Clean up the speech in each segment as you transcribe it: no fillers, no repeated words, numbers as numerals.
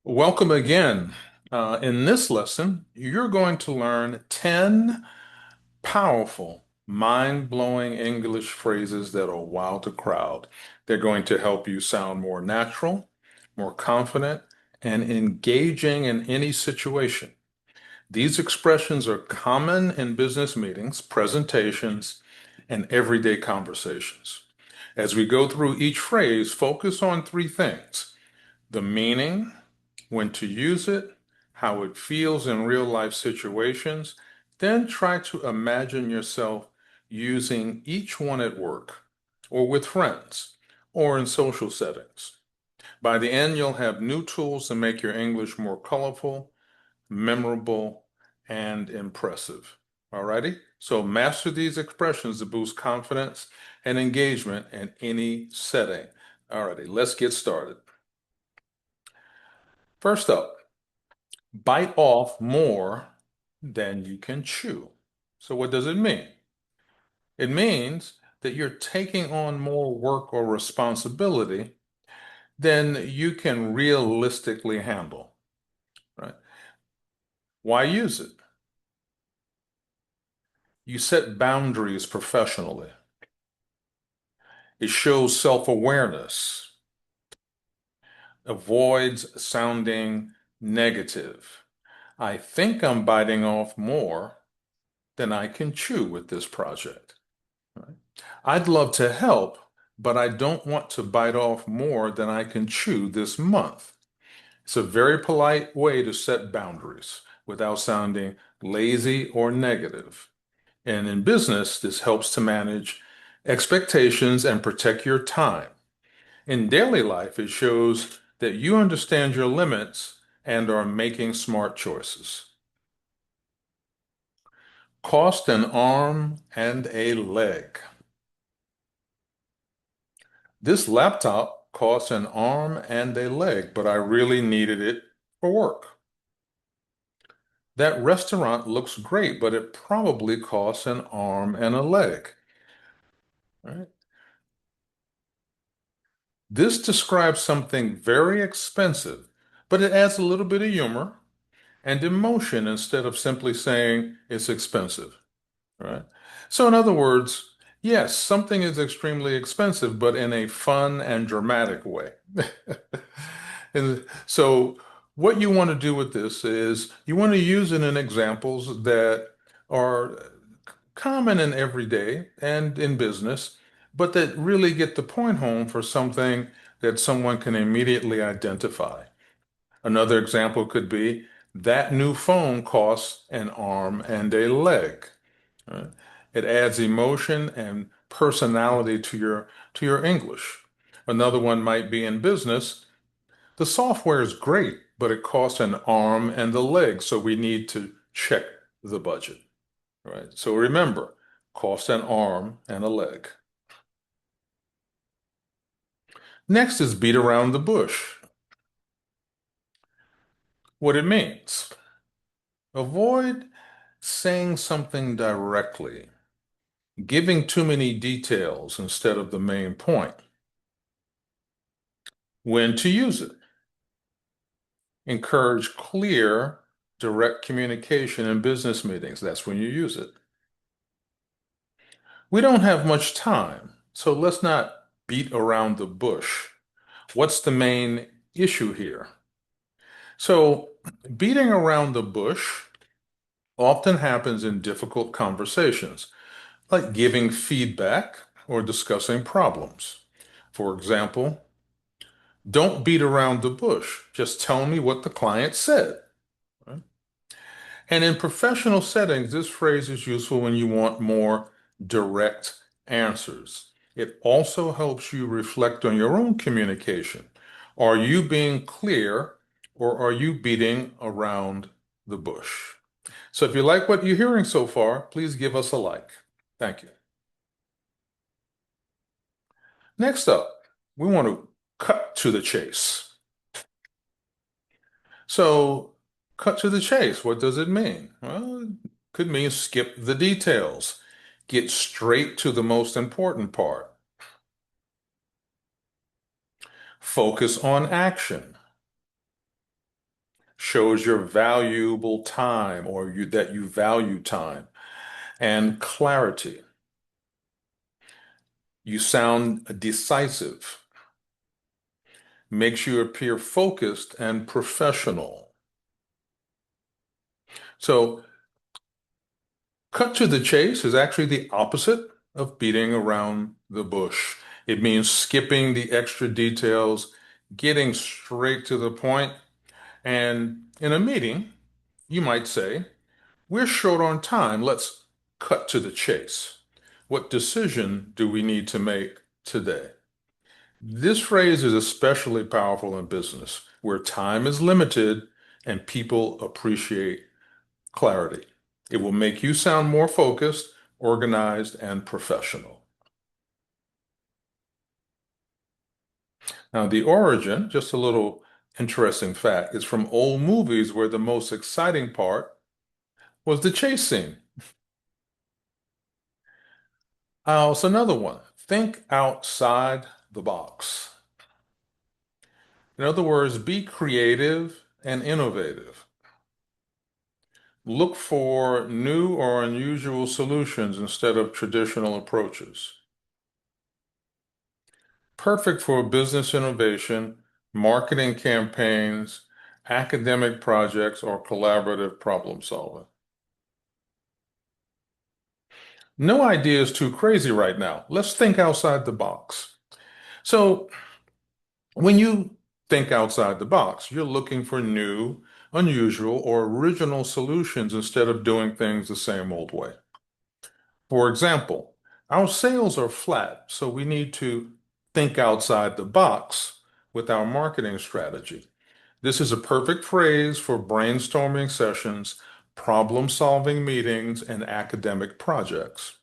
Welcome again. In this lesson, you're going to learn 10 powerful, mind-blowing English phrases that will wow the crowd. They're going to help you sound more natural, more confident, and engaging in any situation. These expressions are common in business meetings, presentations, and everyday conversations. As we go through each phrase, focus on three things: the meaning, when to use it, how it feels in real life situations. Then try to imagine yourself using each one at work or with friends or in social settings. By the end, you'll have new tools to make your English more colorful, memorable, and impressive. Alrighty? So master these expressions to boost confidence and engagement in any setting. Alrighty, let's get started. First up, bite off more than you can chew. So what does it mean? It means that you're taking on more work or responsibility than you can realistically handle, right? Why use it? You set boundaries professionally. It shows self-awareness, avoids sounding negative. I think I'm biting off more than I can chew with this project. Right? I'd love to help, but I don't want to bite off more than I can chew this month. It's a very polite way to set boundaries without sounding lazy or negative. And in business, this helps to manage expectations and protect your time. In daily life, it shows that you understand your limits and are making smart choices. Cost an arm and a leg. This laptop costs an arm and a leg, but I really needed it for work. That restaurant looks great, but it probably costs an arm and a leg. Right? This describes something very expensive, but it adds a little bit of humor and emotion instead of simply saying it's expensive. Right? So, in other words, yes, something is extremely expensive, but in a fun and dramatic way. And so, what you want to do with this is you want to use it in examples that are common in everyday and in business, but that really get the point home for something that someone can immediately identify. Another example could be that new phone costs an arm and a leg. Right? It adds emotion and personality to your English. Another one might be in business. The software is great, but it costs an arm and a leg, so we need to check the budget. Right? So remember, costs an arm and a leg. Next is beat around the bush. What it means. Avoid saying something directly, giving too many details instead of the main point. When to use it. Encourage clear, direct communication in business meetings. That's when you use it. We don't have much time, so let's not beat around the bush. What's the main issue here? So, beating around the bush often happens in difficult conversations, like giving feedback or discussing problems. For example, don't beat around the bush. Just tell me what the client said. Right? And in professional settings, this phrase is useful when you want more direct answers. It also helps you reflect on your own communication. Are you being clear or are you beating around the bush? So if you like what you're hearing so far, please give us a like. Thank you. Next up, we want to cut to the chase. So, cut to the chase, what does it mean? Well, it could mean skip the details, get straight to the most important part, focus on action, shows your valuable time or that you value time. And clarity. You sound decisive, makes you appear focused and professional. So, cut to the chase is actually the opposite of beating around the bush. It means skipping the extra details, getting straight to the point. And in a meeting, you might say, we're short on time. Let's cut to the chase. What decision do we need to make today? This phrase is especially powerful in business, where time is limited and people appreciate clarity. It will make you sound more focused, organized, and professional. Now, the origin, just a little interesting fact, is from old movies where the most exciting part was the chase scene. So another one, think outside the box. In other words, be creative and innovative. Look for new or unusual solutions instead of traditional approaches. Perfect for business innovation, marketing campaigns, academic projects, or collaborative problem solving. No idea is too crazy right now. Let's think outside the box. So, when you think outside the box, you're looking for new, unusual, or original solutions instead of doing things the same old way. For example, our sales are flat, so we need to think outside the box with our marketing strategy. This is a perfect phrase for brainstorming sessions, problem-solving meetings, and academic projects.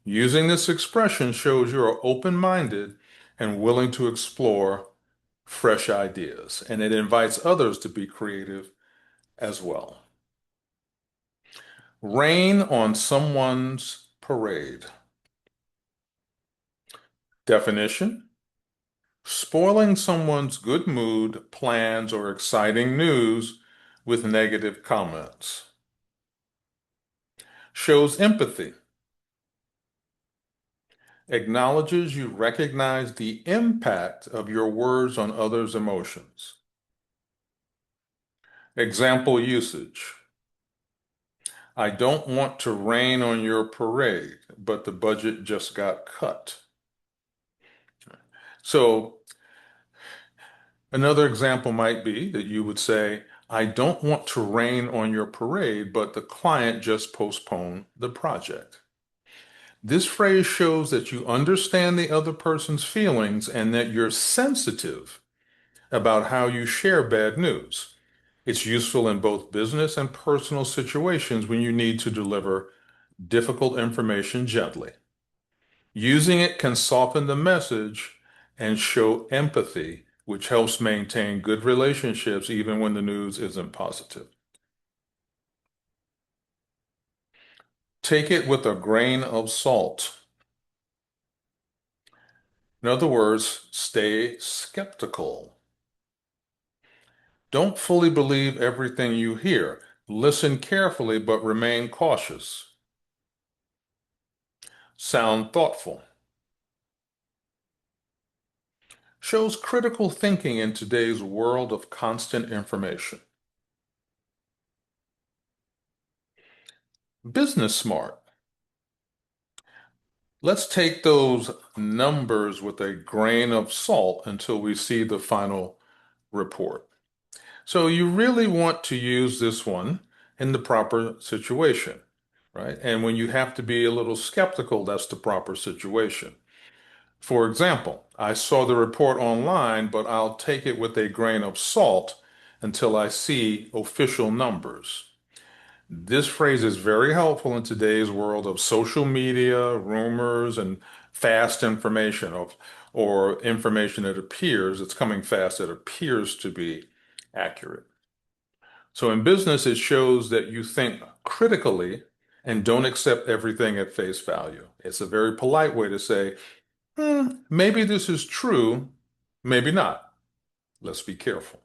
Using this expression shows you are open-minded and willing to explore fresh ideas, and it invites others to be creative as well. Rain on someone's parade. Definition: spoiling someone's good mood, plans, or exciting news with negative comments. Shows empathy. Acknowledges you recognize the impact of your words on others' emotions. Example usage. I don't want to rain on your parade, but the budget just got cut. So another example might be that you would say, I don't want to rain on your parade, but the client just postponed the project. This phrase shows that you understand the other person's feelings and that you're sensitive about how you share bad news. It's useful in both business and personal situations when you need to deliver difficult information gently. Using it can soften the message and show empathy, which helps maintain good relationships even when the news isn't positive. Take it with a grain of salt. In other words, stay skeptical. Don't fully believe everything you hear. Listen carefully, but remain cautious. Sound thoughtful. Shows critical thinking in today's world of constant information. Business smart. Let's take those numbers with a grain of salt until we see the final report. So you really want to use this one in the proper situation, right? And when you have to be a little skeptical, that's the proper situation. For example, I saw the report online, but I'll take it with a grain of salt until I see official numbers. This phrase is very helpful in today's world of social media, rumors, and fast information or information that appears, it's coming fast, that appears to be accurate. So in business, it shows that you think critically and don't accept everything at face value. It's a very polite way to say, maybe this is true, maybe not. Let's be careful.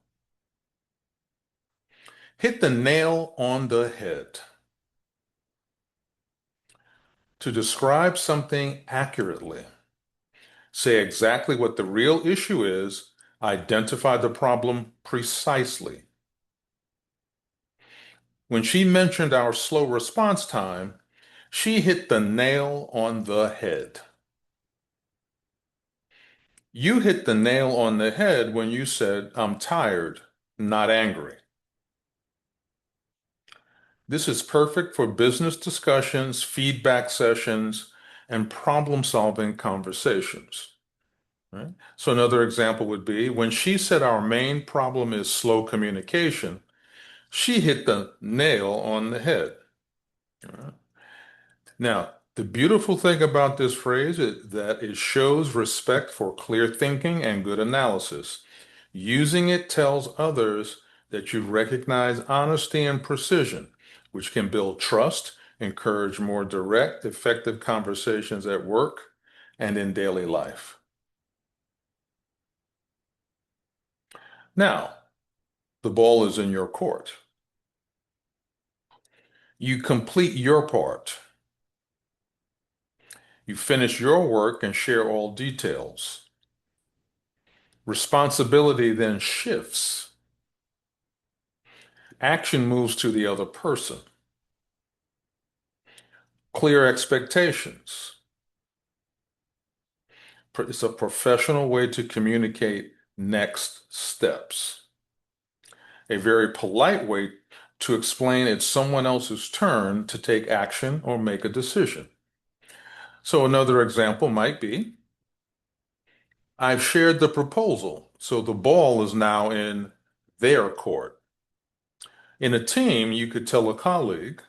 Hit the nail on the head. To describe something accurately, say exactly what the real issue is, identify the problem precisely. When she mentioned our slow response time, she hit the nail on the head. You hit the nail on the head when you said, I'm tired, not angry. This is perfect for business discussions, feedback sessions, and problem-solving conversations. Right? So another example would be when she said our main problem is slow communication, she hit the nail on the head. Right? Now, the beautiful thing about this phrase is that it shows respect for clear thinking and good analysis. Using it tells others that you recognize honesty and precision, which can build trust, encourage more direct, effective conversations at work and in daily life. Now, the ball is in your court. You complete your part. You finish your work and share all details. Responsibility then shifts. Action moves to the other person. Clear expectations. It's a professional way to communicate next steps. A very polite way to explain it's someone else's turn to take action or make a decision. So another example might be, I've shared the proposal, so the ball is now in their court. In a team, you could tell a colleague,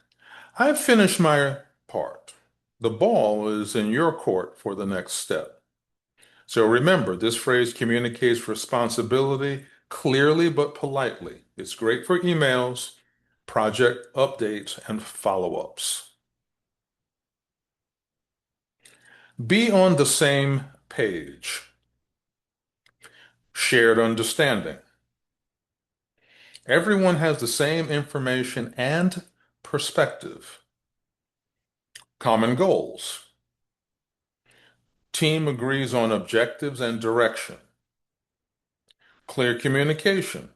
I've finished my part. The ball is in your court for the next step. So remember, this phrase communicates responsibility clearly but politely. It's great for emails, project updates, and follow-ups. Be on the same page. Shared understanding. Everyone has the same information and perspective. Common goals. Team agrees on objectives and direction. Clear communication.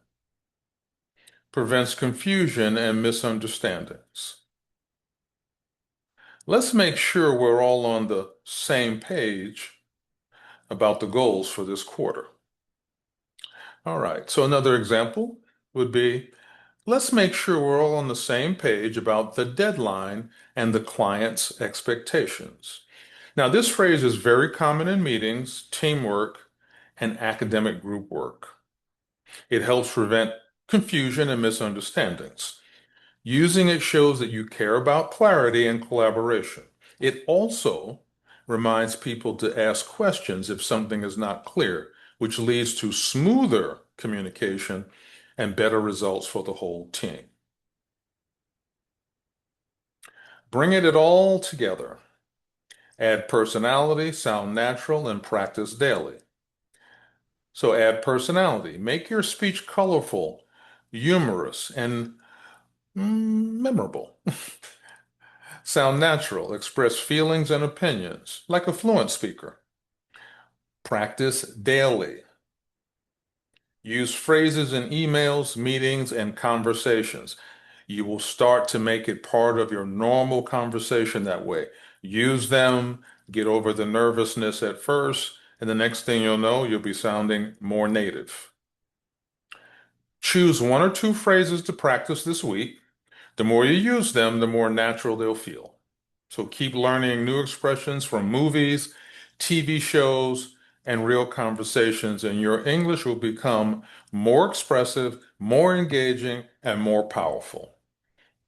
Prevents confusion and misunderstandings. Let's make sure we're all on the same page about the goals for this quarter. All right, so another example would be, let's make sure we're all on the same page about the deadline and the client's expectations. Now, this phrase is very common in meetings, teamwork, and academic group work. It helps prevent confusion and misunderstandings. Using it shows that you care about clarity and collaboration. It also reminds people to ask questions if something is not clear, which leads to smoother communication and better results for the whole team. Bringing it all together. Add personality, sound natural, and practice daily. So add personality. Make your speech colorful, humorous, and memorable. Sound natural. Express feelings and opinions like a fluent speaker. Practice daily. Use phrases in emails, meetings, and conversations. You will start to make it part of your normal conversation that way. Use them, get over the nervousness at first, and the next thing you'll know, you'll be sounding more native. Choose one or two phrases to practice this week. The more you use them, the more natural they'll feel. So keep learning new expressions from movies, TV shows, and real conversations, and your English will become more expressive, more engaging, and more powerful.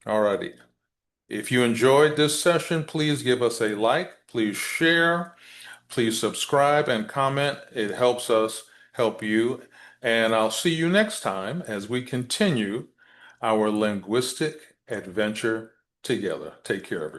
Alrighty. If you enjoyed this session, please give us a like, please share, please subscribe and comment. It helps us help you. And I'll see you next time as we continue our linguistic adventure together. Take care, everyone.